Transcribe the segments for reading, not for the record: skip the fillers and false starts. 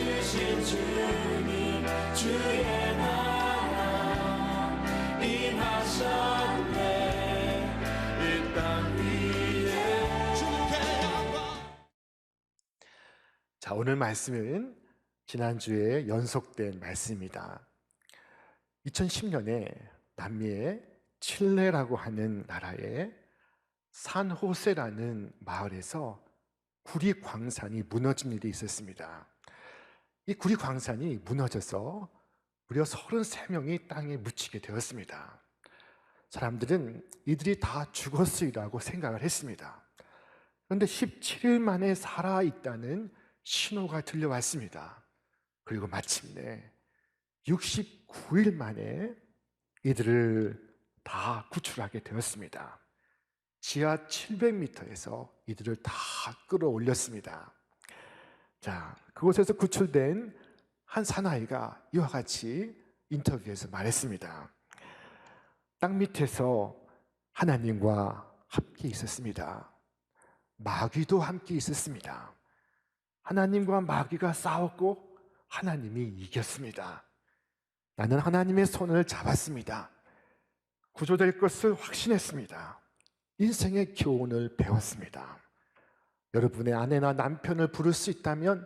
주신 주님 주의 나라 임하셨네 이 땅 위에 주님께 영광. 자, 오늘 말씀은 지난주에 연속된 말씀입니다. 2010년에 남미의 칠레라고 하는 나라의 산호세라는 마을에서 구리 광산이 무너진 일이 있었습니다. 이 구리 광산이 무너져서 무려 33명이 땅에 묻히게 되었습니다. 사람들은 이들이 다 죽었으리라고 생각을 했습니다. 그런데 17일 만에 살아있다는 신호가 들려왔습니다. 그리고 마침내 69일 만에 이들을 다 구출하게 되었습니다. 지하 700m에서 이들을 다 끌어올렸습니다. 자, 그곳에서 구출된 한 사나이가 이와 같이 인터뷰에서 말했습니다. 땅 밑에서 하나님과 함께 있었습니다. 마귀도 함께 있었습니다. 하나님과 마귀가 싸웠고 하나님이 이겼습니다. 나는 하나님의 손을 잡았습니다. 구조될 것을 확신했습니다. 인생의 교훈을 배웠습니다. 여러분의 아내나 남편을 부를 수 있다면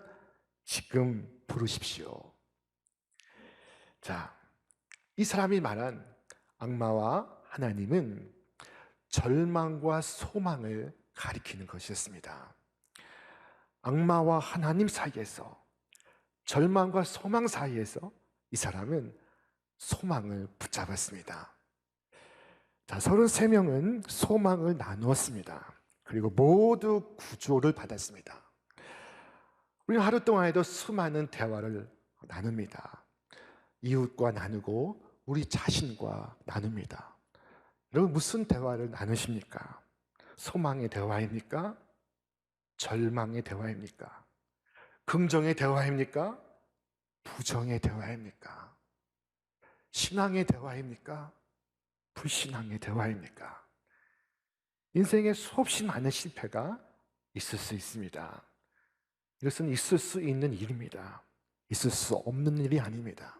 지금 부르십시오. 자, 이 사람이 말한 악마와 하나님은 절망과 소망을 가리키는 것이었습니다. 악마와 하나님 사이에서, 절망과 소망 사이에서 이 사람은 소망을 붙잡았습니다. 자, 33명은 소망을 나누었습니다. 그리고 모두 구조를 받았습니다. 우리는 하루 동안에도 수많은 대화를 나눕니다. 이웃과 나누고 우리 자신과 나눕니다. 여러분, 무슨 대화를 나누십니까? 소망의 대화입니까? 절망의 대화입니까? 긍정의 대화입니까? 부정의 대화입니까? 신앙의 대화입니까? 불신앙의 대화입니까? 인생에 수없이 많은 실패가 있을 수 있습니다. 이것은 있을 수 있는 일입니다. 있을 수 없는 일이 아닙니다.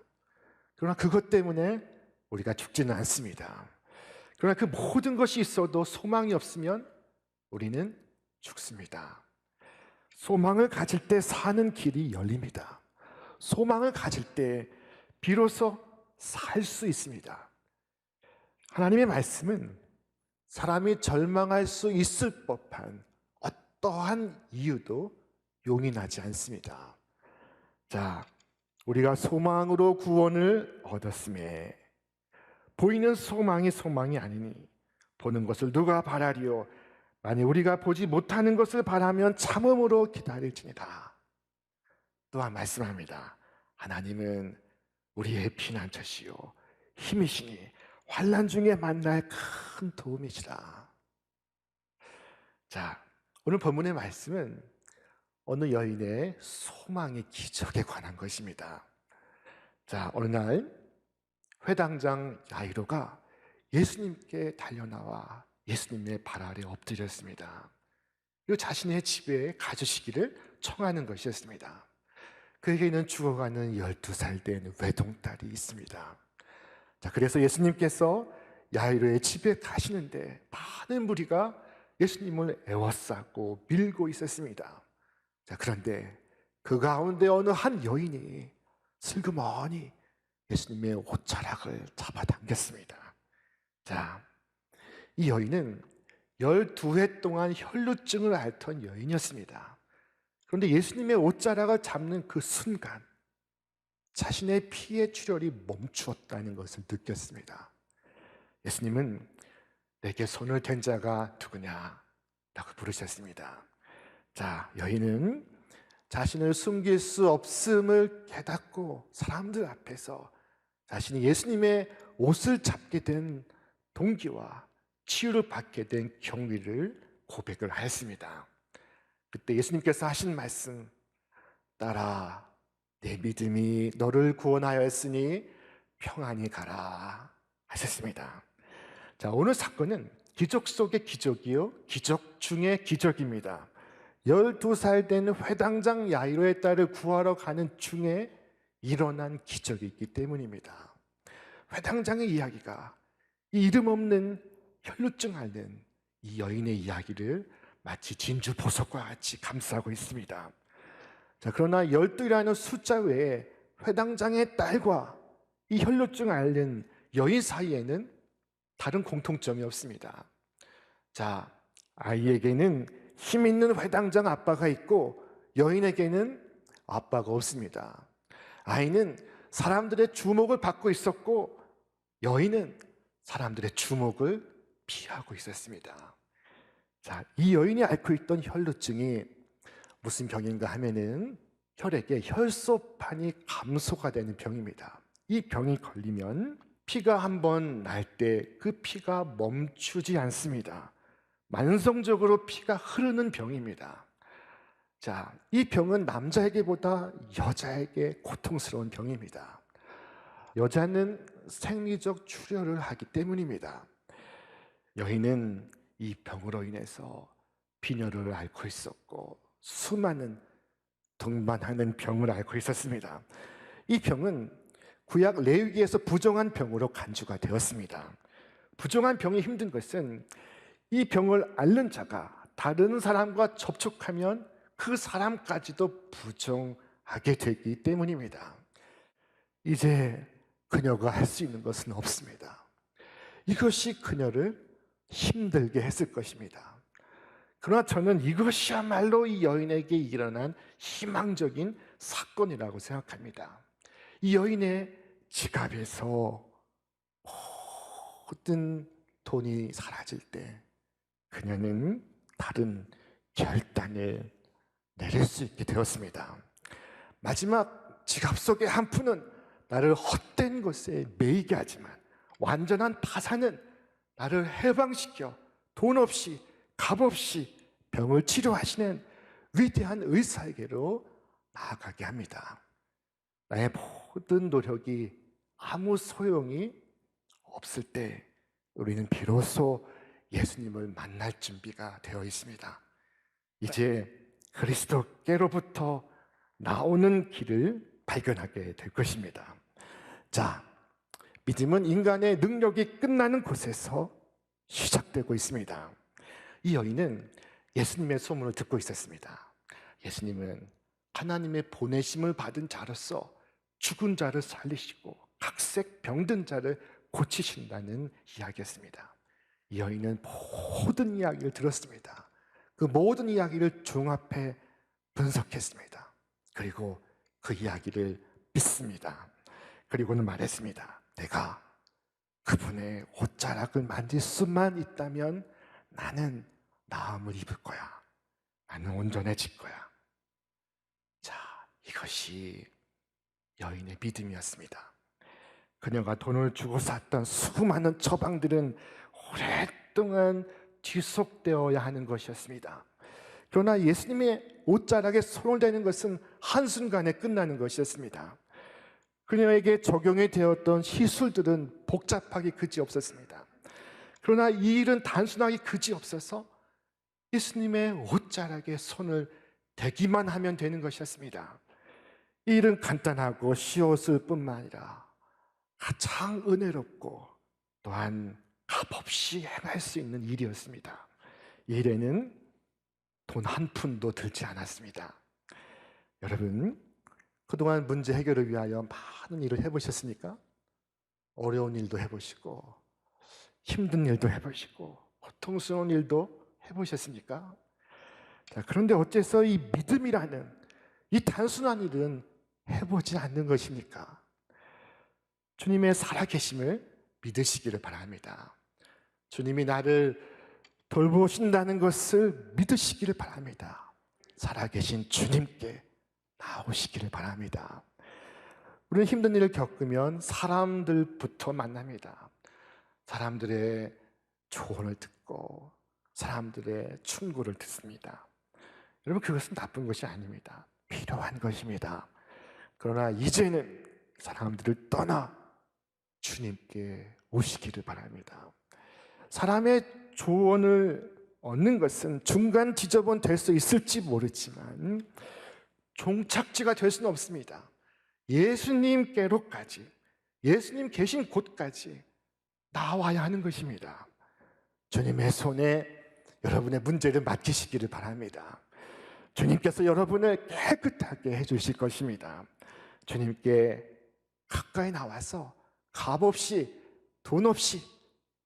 그러나 그것 때문에 우리가 죽지는 않습니다. 그러나 그 모든 것이 있어도 소망이 없으면 우리는 죽습니다. 소망을 가질 때 사는 길이 열립니다. 소망을 가질 때 비로소 살 수 있습니다. 하나님의 말씀은 사람이 절망할 수 있을 법한 어떠한 이유도 용인하지 않습니다. 자, 우리가 소망으로 구원을 얻었음에 보이는 소망이 소망이 아니니 보는 것을 누가 바라리요? 만일 우리가 보지 못하는 것을 바라면 참음으로 기다릴지니라. 또한 말씀합니다. 하나님은 우리의 피난처시요 힘이시니 환난 중에 만날 큰 도움이시라. 자, 오늘 본문의 말씀은 어느 여인의 소망의 기적에 관한 것입니다. 자, 어느 날 회당장 야이로가 예수님께 달려나와 예수님의 발 아래 엎드렸습니다. 그리고 자신의 집에 가주시기를 청하는 것이었습니다. 그에게는 죽어가는 12살 된 외동딸이 있습니다. 자, 그래서 예수님께서 야이로의 집에 가시는데 많은 무리가 예수님을 애워싸고 밀고 있었습니다. 자, 그런데 그 가운데 어느 한 여인이 슬그머니 예수님의 옷자락을 잡아당겼습니다. 자, 이 여인은 12해 동안 혈루증을 앓던 여인이었습니다. 그런데 예수님의 옷자락을 잡는 그 순간 자신의 피의 출혈이 멈추었다는 것을 느꼈습니다. 예수님은 내게 손을 댄 자가 누구냐? 라고 부르셨습니다. 자, 여인은 자신을 숨길 수 없음을 깨닫고 사람들 앞에서 자신이 예수님의 옷을 잡게 된 동기와 치유를 받게 된 경위를 고백을 하였습니다. 그때 예수님께서 하신 말씀, 딸아, 내 믿음이 너를 구원하였으니 평안히 가라 하셨습니다. 자, 오늘 사건은 기적 속의 기적이요, 기적 중의 기적입니다. 12살 된 회당장 야이로의 딸을 구하러 가는 중에 일어난 기적이 있기 때문입니다. 회당장의 이야기가 이 이름 없는 혈루증 앓는 이 여인의 이야기를 마치 진주 보석과 같이 감싸고 있습니다. 자, 그러나 12이라는 숫자 외에 회당장의 딸과 이 혈루증 앓는 여인 사이에는 다른 공통점이 없습니다. 자, 아이에게는 힘 있는 회당장 아빠가 있고 여인에게는 아빠가 없습니다. 아이는 사람들의 주목을 받고 있었고 여인은 사람들의 주목을 피하고 있었습니다. 자, 이 여인이 앓고 있던 혈루증이 무슨 병인가 하면은 혈액에 혈소판이 감소가 되는 병입니다. 이 병이 걸리면 피가 한번 날 때 그 피가 멈추지 않습니다. 만성적으로 피가 흐르는 병입니다. 자, 이 병은 남자에게보다 여자에게 고통스러운 병입니다. 여자는 생리적 출혈을 하기 때문입니다. 여인은 이 병으로 인해서 빈혈을 앓고 있었고 수많은 동반하는 병을 앓고 있었습니다. 이 병은 구약 레위기에서 부정한 병으로 간주가 되었습니다. 부정한 병이 힘든 것은 이 병을 앓는 자가 다른 사람과 접촉하면 그 사람까지도 부정하게 되기 때문입니다. 이제 그녀가 할 수 있는 것은 없습니다. 이것이 그녀를 힘들게 했을 것입니다. 그러나 저는 이것이야말로 이 여인에게 일어난 희망적인 사건이라고 생각합니다. 이 여인의 지갑에서 모든 돈이 사라질 때 그녀는 다른 결단을 내릴 수 있게 되었습니다. 마지막 지갑 속의 한 푼은 나를 헛된 것에 매이게 하지만 완전한 파산은 나를 해방시켜 돈 없이 값 없이 병을 치료하시는 위대한 의사에게로 나아가게 합니다. 나의 모든 노력이 아무 소용이 없을 때 우리는 비로소 예수님을 만날 준비가 되어 있습니다. 이제 그리스도께로부터 나오는 길을 발견하게 될 것입니다. 자, 믿음은 인간의 능력이 끝나는 곳에서 시작되고 있습니다. 이 여인은 예수님의 소문을 듣고 있었습니다. 예수님은 하나님의 보내심을 받은 자로서 죽은 자를 살리시고 각색 병든 자를 고치신다는 이야기였습니다. 이 여인은 모든 이야기를 들었습니다. 그 모든 이야기를 종합해 분석했습니다. 그리고 그 이야기를 믿습니다. 그리고는 말했습니다. 내가 그분의 옷자락을 만질 수만 있다면 나는 나음을 입을 거야. 나는 온전해질 거야. 자, 이것이 여인의 믿음이었습니다. 그녀가 돈을 주고 샀던 수많은 처방들은 오랫동안 뒤속되어야 하는 것이었습니다. 그러나 예수님의 옷자락에 손을 대는 것은 한순간에 끝나는 것이었습니다. 그녀에게 적용이 되었던 시술들은 복잡하기 그지없었습니다. 그러나 이 일은 단순하게 그지없어서 예수님의 옷자락에 손을 대기만 하면 되는 것이었습니다. 이 일은 간단하고 쉬웠을 뿐만 아니라 가장 은혜롭고 또한 값없이 행할 수 있는 일이었습니다. 이 일에는 돈 한 푼도 들지 않았습니다. 여러분, 그동안 문제 해결을 위하여 많은 일을 해보셨습니까? 어려운 일도 해보시고 힘든 일도 해보시고 고통스러운 일도 해보셨습니까? 자, 그런데 어째서 이 믿음이라는 이 단순한 일은 해보지 않는 것입니까? 주님의 살아계심을 믿으시기를 바랍니다. 주님이 나를 돌보신다는 것을 믿으시기를 바랍니다. 살아계신 주님께 나오시기를 바랍니다. 우리는 힘든 일을 겪으면 사람들부터 만납니다. 사람들의 조언을 듣고 사람들의 충고를 듣습니다. 여러분, 그것은 나쁜 것이 아닙니다. 필요한 것입니다. 그러나 이제는 사람들을 떠나 주님께 오시기를 바랍니다. 사람의 조언을 얻는 것은 중간 지점은 될 수 있을지 모르지만 종착지가 될 수는 없습니다. 예수님께로까지, 예수님 계신 곳까지 나와야 하는 것입니다. 주님의 손에 여러분의 문제를 맡기시기를 바랍니다. 주님께서 여러분을 깨끗하게 해주실 것입니다. 주님께 가까이 나와서 값없이 돈 없이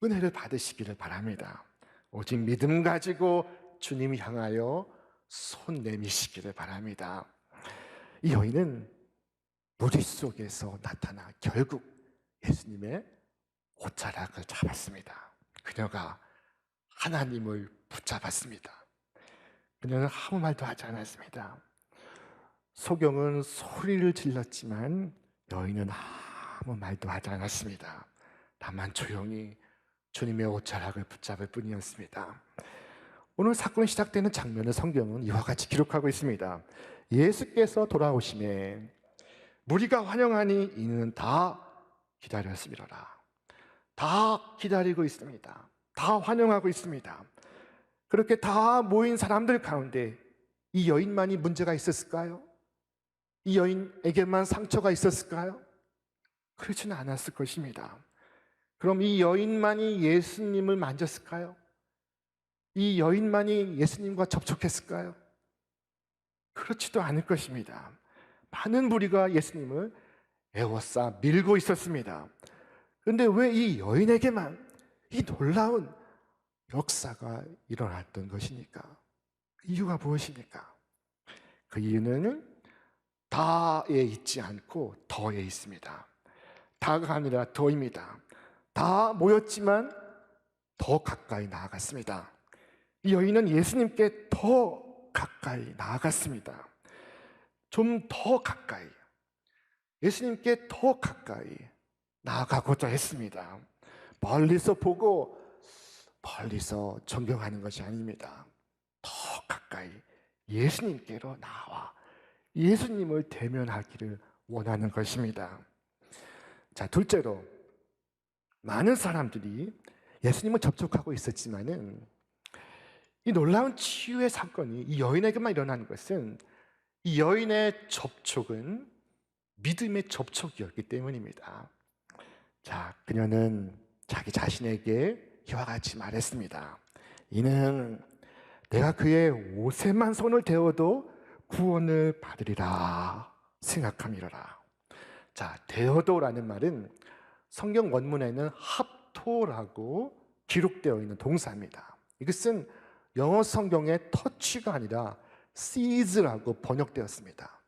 은혜를 받으시기를 바랍니다. 오직 믿음 가지고 주님 향하여 손 내미시기를 바랍니다. 이 여인은 무리 속에서 나타나 결국 예수님의 옷자락을 잡았습니다. 그녀가 하나님을 붙잡았습니다. 그녀는 아무 말도 하지 않았습니다. 소경은 소리를 질렀지만 여인은 아무 말도 하지 않았습니다. 다만 조용히 주님의 옷자락을 붙잡을 뿐이었습니다. 오늘 사건이 시작되는 장면을 성경은 이와 같이 기록하고 있습니다. 예수께서 돌아오심에 무리가 환영하니 이는 다 기다렸음이로라. 다 기다리고 있습니다. 다 환영하고 있습니다. 그렇게 다 모인 사람들 가운데 이 여인만이 문제가 있었을까요? 이 여인에게만 상처가 있었을까요? 그렇지는 않았을 것입니다. 그럼 이 여인만이 예수님을 만졌을까요? 이 여인만이 예수님과 접촉했을까요? 그렇지도 않을 것입니다. 많은 무리가 예수님을 에워싸 밀고 있었습니다. 그런데 왜 이 여인에게만 이 놀라운 역사가 일어났던 것입니까? 이유가 무엇입니까? 그 이유는 다에 있지 않고 더에 있습니다. 다가 아니라 더입니다. 다 모였지만 더 가까이 나아갔습니다. 이 여인은 예수님께 더 가까이 나아갔습니다. 좀 더 가까이, 예수님께 더 가까이 나아가고자 했습니다. 멀리서 보고 멀리서 존경하는 것이 아닙니다. 더 가까이 예수님께로 나와 예수님을 대면하기를 원하는 것입니다. 자, 둘째로 많은 사람들이 예수님을 접촉하고 있었지만은 이 놀라운 치유의 사건이 이 여인에게만 일어나는 것은 이 여인의 접촉은 믿음의 접촉이었기 때문입니다. 자, 그녀는 자기 자신에게 이와 같이 말했습니다. 이는 내가 그의 옷에만 손을 대어도 구원을 받으리라 생각함이로라. 자, 대어도라는 말은 성경 원문에는 합토라고 기록되어 있는 동사입니다. 이것은 영어 성경의 터치가 아니라 seize라고 번역되었습니다.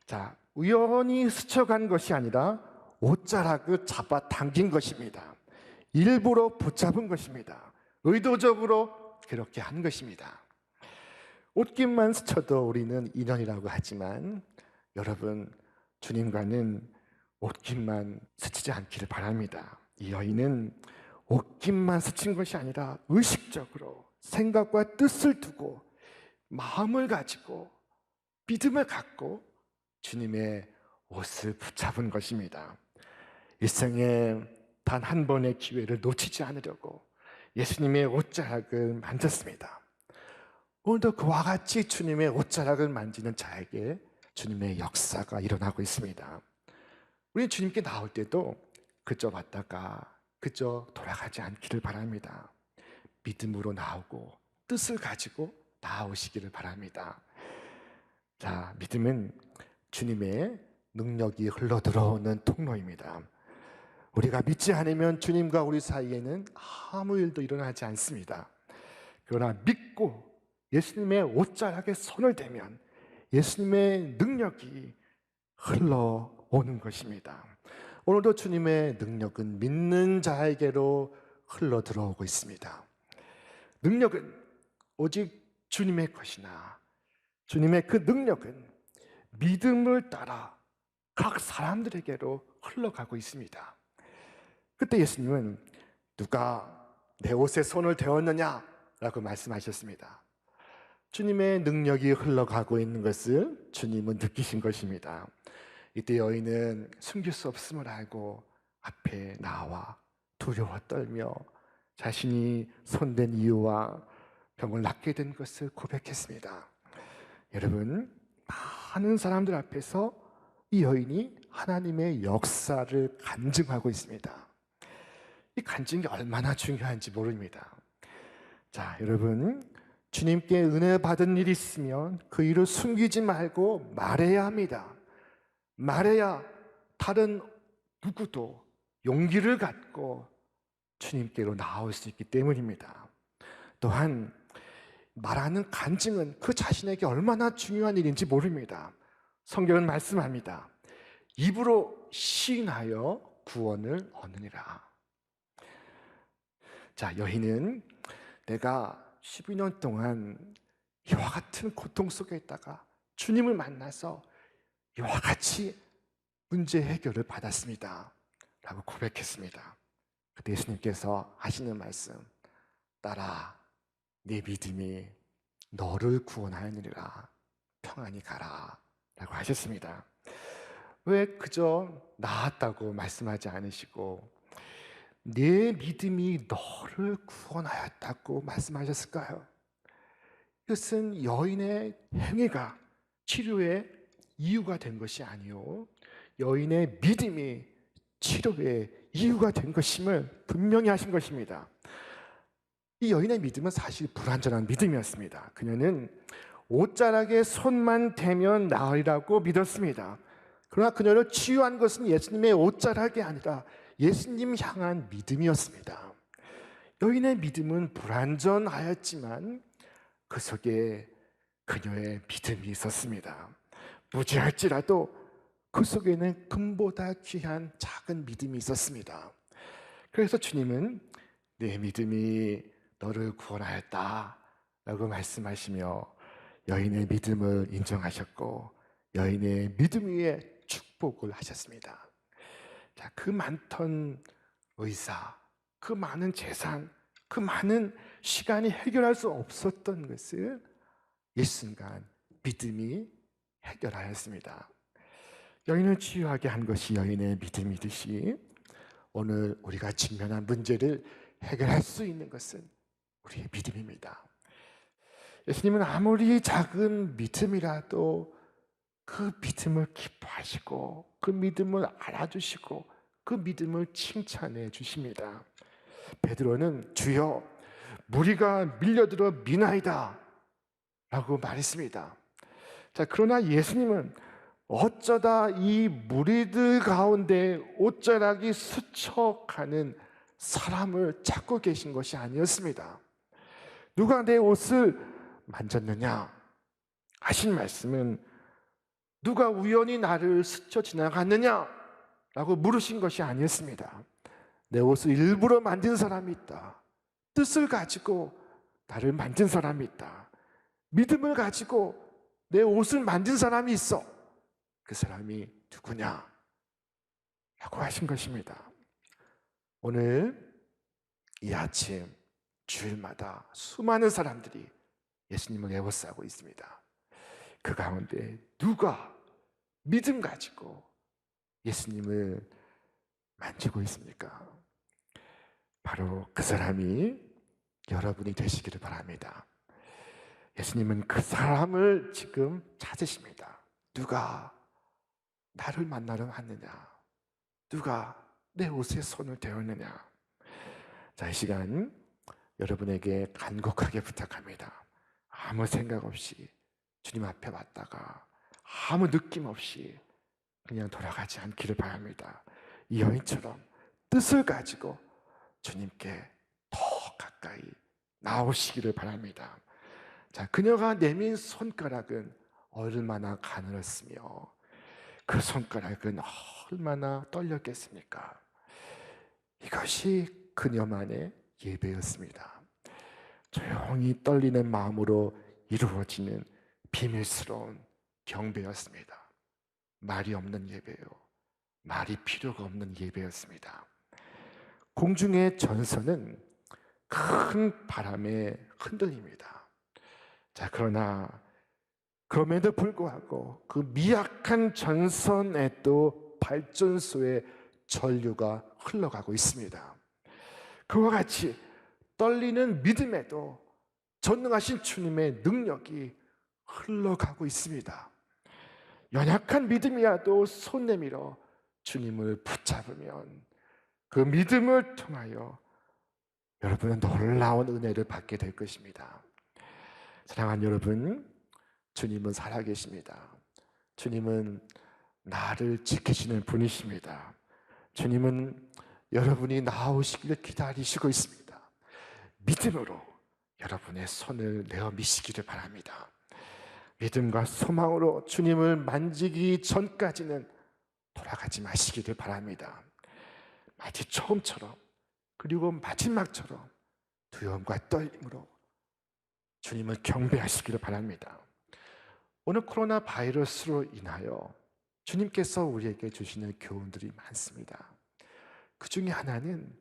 자, 우연히 스쳐간 것이 아니라 옷자락을 잡아 당긴 것입니다. 일부러 붙잡은 것입니다. 의도적으로 그렇게 한 것입니다. 옷깃만 스쳐도 우리는 인연이라고 하지만 여러분, 주님과는 옷깃만 스치지 않기를 바랍니다. 이 여인은 옷깃만 스친 것이 아니라 의식적으로 생각과 뜻을 두고 마음을 가지고 믿음을 갖고 주님의 옷을 붙잡은 것입니다. 일생에 단 한 번의 기회를 놓치지 않으려고 예수님의 옷자락을 만졌습니다. 오늘도 그와 같이 주님의 옷자락을 만지는 자에게 주님의 역사가 일어나고 있습니다. 우리 주님께 나올 때도 그저 왔다가 그저 돌아가지 않기를 바랍니다. 믿음으로 나오고 뜻을 가지고 나오시기를 바랍니다. 자, 믿음은 주님의 능력이 흘러들어오는 통로입니다. 우리가 믿지 않으면 주님과 우리 사이에는 아무 일도 일어나지 않습니다. 그러나 믿고 예수님의 옷자락에 손을 대면 예수님의 능력이 흘러오는 것입니다. 오늘도 주님의 능력은 믿는 자에게로 흘러들어오고 있습니다. 능력은 오직 주님의 것이나 주님의 그 능력은 믿음을 따라 각 사람들에게로 흘러가고 있습니다. 그때 예수님은 누가 내 옷에 손을 대었느냐? 라고 말씀하셨습니다. 주님의 능력이 흘러가고 있는 것을 주님은 느끼신 것입니다. 이때 여인은 숨길 수 없음을 알고 앞에 나와 두려워 떨며 자신이 손댄 이유와 병을 낫게 된 것을 고백했습니다. 여러분, 많은 사람들 앞에서 이 여인이 하나님의 역사를 간증하고 있습니다. 이 간증이 얼마나 중요한지 모릅니다. 자, 여러분, 주님께 은혜 받은 일이 있으면 그 일을 숨기지 말고 말해야 합니다. 말해야 다른 누구도 용기를 갖고 주님께로 나올 수 있기 때문입니다. 또한 말하는 간증은 그 자신에게 얼마나 중요한 일인지 모릅니다. 성경은 말씀합니다. 입으로 시인하여 구원을 얻느니라. 자, 여인은 내가 12년 동안 이와 같은 고통 속에 있다가 주님을 만나서 이와 같이 문제 해결을 받았습니다 라고 고백했습니다. 그때 예수님께서 하시는 말씀, 딸아, 네 믿음이 너를 구원하였느니라, 평안히 가라 라고 하셨습니다. 왜 그저 나았다고 말씀하지 않으시고 내 믿음이 너를 구원하였다고 말씀하셨을까요? 이것은 여인의 행위가 치료의 이유가 된 것이 아니요, 여인의 믿음이 치료의 이유가 된 것임을 분명히 하신 것입니다. 이 여인의 믿음은 사실 불완전한 믿음이었습니다. 그녀는 옷자락에 손만 대면 나으리라고 믿었습니다. 그러나 그녀를 치유한 것은 예수님의 옷자락이 아니라 예수님 향한 믿음이었습니다. 여인의 믿음은 불완전하였지만 그 속에 그녀의 믿음이 있었습니다. 무지할지라도 그 속에는 금보다 귀한 작은 믿음이 있었습니다. 그래서 주님은 내 믿음이 너를 구원하였다 라고 말씀하시며 여인의 믿음을 인정하셨고 여인의 믿음 위에 축복을 하셨습니다. 자, 그 많던 의사, 그 많은 재산, 그 많은 시간이 해결할 수 없었던 것을 일순간 믿음이 해결하였습니다. 여인을 치유하게 한 것이 여인의 믿음이듯이 오늘 우리가 직면한 문제를 해결할 수 있는 것은 우리의 믿음입니다. 예수님은 아무리 작은 믿음이라도 그 믿음을 기뻐하시고 그 믿음을 알아주시고 그 믿음을 칭찬해 주십니다. 베드로는 주여 무리가 밀려들어 미나이다 라고 말했습니다. 자, 그러나 예수님은 어쩌다 이 무리들 가운데 옷자락이 스쳐가는 사람을 찾고 계신 것이 아니었습니다. 누가 내 옷을 만졌느냐 하신 말씀은 누가 우연히 나를 스쳐 지나갔느냐 라고 물으신 것이 아니었습니다. 내 옷을 일부러 만진 사람이 있다. 뜻을 가지고 나를 만진 사람이 있다. 믿음을 가지고 내 옷을 만진 사람이 있어. 그 사람이 누구냐? 라고 하신 것입니다. 오늘 이 아침 주일마다 수많은 사람들이 예수님을 애워싸고 있습니다. 그 가운데 누가 믿음 가지고 예수님을 만지고 있습니까? 바로 그 사람이 여러분이 되시기를 바랍니다. 예수님은 그 사람을 지금 찾으십니다. 누가 나를 만나러 왔느냐? 누가 내 옷에 손을 대었느냐? 자, 이 시간 여러분에게 간곡하게 부탁합니다. 아무 생각 없이 주님 앞에 왔다가 아무 느낌 없이 그냥 돌아가지 않기를 바랍니다. 이 여인처럼 뜻을 가지고 주님께 더 가까이 나오시기를 바랍니다. 자, 그녀가 내민 손가락은 얼마나 가늘었으며 그 손가락은 얼마나 떨렸겠습니까? 이것이 그녀만의 예배였습니다. 조용히 떨리는 마음으로 이루어지는 비밀스러운 경배였습니다. 말이 없는 예배요, 말이 필요가 없는 예배였습니다. 공중의 전선은 큰 바람에 흔들립니다. 자, 그러나 그럼에도 불구하고 그 미약한 전선에도 발전소의 전류가 흘러가고 있습니다. 그와 같이 떨리는 믿음에도 전능하신 주님의 능력이 흘러가고 있습니다. 연약한 믿음이라도 손 내밀어 주님을 붙잡으면 그 믿음을 통하여 여러분은 놀라운 은혜를 받게 될 것입니다. 사랑하는 여러분, 주님은 살아계십니다. 주님은 나를 지키시는 분이십니다. 주님은 여러분이 나오시기를 기다리시고 있습니다. 믿음으로 여러분의 손을 내어 미시기를 바랍니다. 믿음과 소망으로 주님을 만지기 전까지는 돌아가지 마시기를 바랍니다. 마치 처음처럼 그리고 마지막처럼 두려움과 떨림으로 주님을 경배하시기를 바랍니다. 오늘 코로나 바이러스로 인하여 주님께서 우리에게 주시는 교훈들이 많습니다. 그 중에 하나는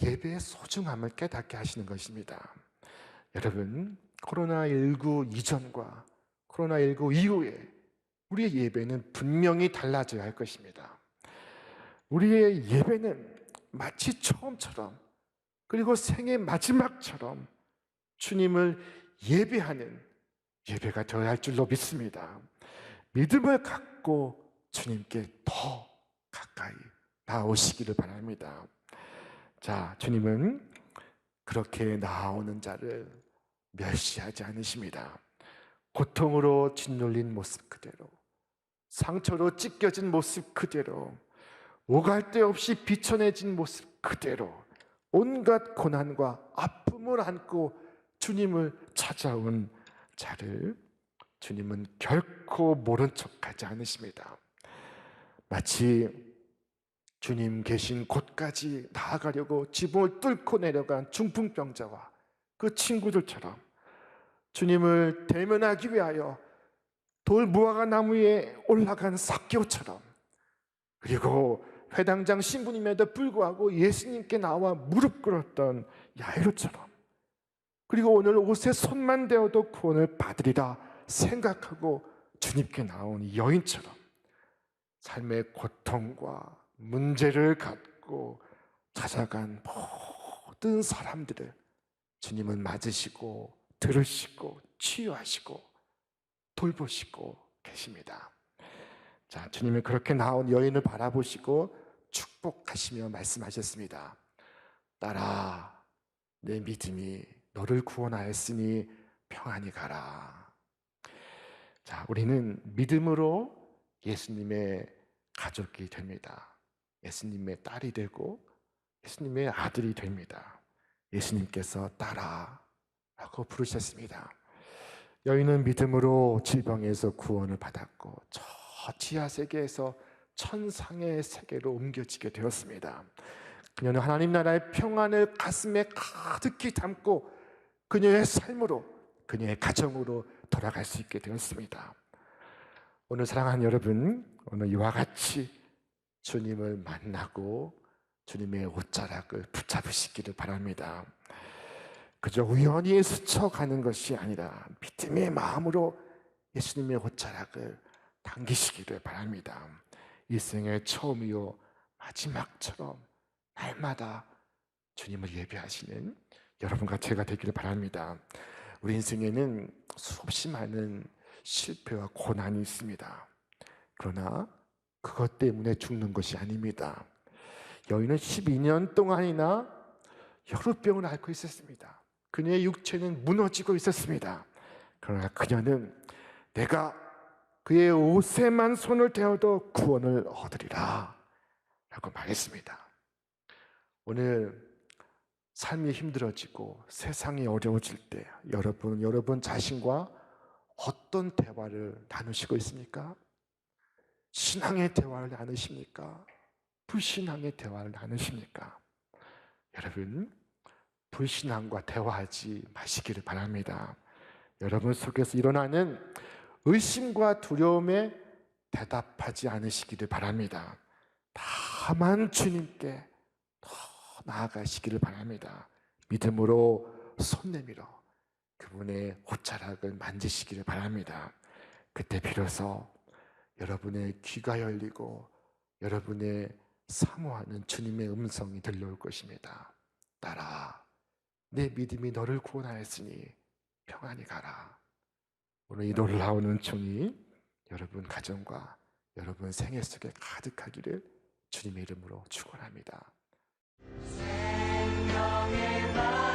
예배의 소중함을 깨닫게 하시는 것입니다. 여러분, 코로나19 이전과 코로나19 이후에 우리의 예배는 분명히 달라져야 할 것입니다. 우리의 예배는 마치 처음처럼 그리고 생의 마지막처럼 주님을 예배하는 예배가 되어야 할 줄로 믿습니다. 믿음을 갖고 주님께 더 가까이 나오시기를 바랍니다. 자, 주님은 그렇게 나오는 자를 멸시하지 않으십니다. 고통으로 짓눌린 모습 그대로, 상처로 찢겨진 모습 그대로, 오갈 데 없이 비천해진 모습 그대로 온갖 고난과 아픔을 안고 주님을 찾아온 자를 주님은 결코 모른 척하지 않으십니다. 마치 주님 계신 곳까지 나아가려고 지붕을 뚫고 내려간 중풍병자와 그 친구들처럼 주님을 대면하기 위하여 돌 무화과 나무에 올라간 삭개오처럼, 그리고 회당장 신부님에도 불구하고 예수님께 나와 무릎 꿇었던 야이로처럼, 그리고 오늘 옷에 손만 대어도 구원을 받으리라 생각하고 주님께 나온 여인처럼 삶의 고통과 문제를 갖고 찾아간 모든 사람들을 주님은 맞으시고 들으시고 치유하시고 돌보시고 계십니다. 자, 주님은 그렇게 나온 여인을 바라보시고 축복하시며 말씀하셨습니다. 딸아, 내 믿음이 너를 구원하였으니 평안히 가라. 자, 우리는 믿음으로 예수님의 가족이 됩니다. 예수님의 딸이 되고 예수님의 아들이 됩니다. 예수님께서 딸아 라고 부르셨습니다. 여인은 믿음으로 질병에서 구원을 받았고 저 지하 세계에서 천상의 세계로 옮겨지게 되었습니다. 그녀는 하나님 나라의 평안을 가슴에 가득히 담고 그녀의 삶으로, 그녀의 가정으로 돌아갈 수 있게 되었습니다. 오늘 사랑하는 여러분, 오늘 이와 같이 주님을 만나고 주님의 옷자락을 붙잡으시기를 바랍니다. 그저 우연히 스쳐가는 것이 아니라 믿음의 마음으로 예수님의 옷자락을 당기시기를 바랍니다. 일생의 처음이요 마지막처럼 날마다 주님을 예배하시는 여러분과 제가 되기를 바랍니다. 우리 인생에는 수없이 많은 실패와 고난이 있습니다. 그러나 그것 때문에 죽는 것이 아닙니다. 여인은 12년 동안이나 혈우병을 앓고 있었습니다. 그녀의 육체는 무너지고 있었습니다. 그러나 그녀는 내가 그의 옷에만 손을 대어도 구원을 얻으리라 라고 말했습니다. 오늘 삶이 힘들어지고 세상이 어려워질 때 여러분 자신과 어떤 대화를 나누시고 있습니까? 신앙의 대화를 나누십니까? 불신앙의 대화를 나누십니까? 여러분, 불신앙과 대화하지 마시기를 바랍니다. 여러분 속에서 일어나는 의심과 두려움에 대답하지 않으시기를 바랍니다. 다만 주님께 더 나아가시기를 바랍니다. 믿음으로 손 내밀어 그분의 옷자락을 만지시기를 바랍니다. 그때 비로소 여러분의 귀가 열리고 여러분의 사모하는 주님의 음성이 들려올 것입니다. 딸아, 내 믿음이 너를 구원하였으니 평안히 가라. 오늘 이 놀라운 은총이 여러분 가정과 여러분 생애 속에 가득하기를 주님의 이름으로 축원합니다. 생명의 말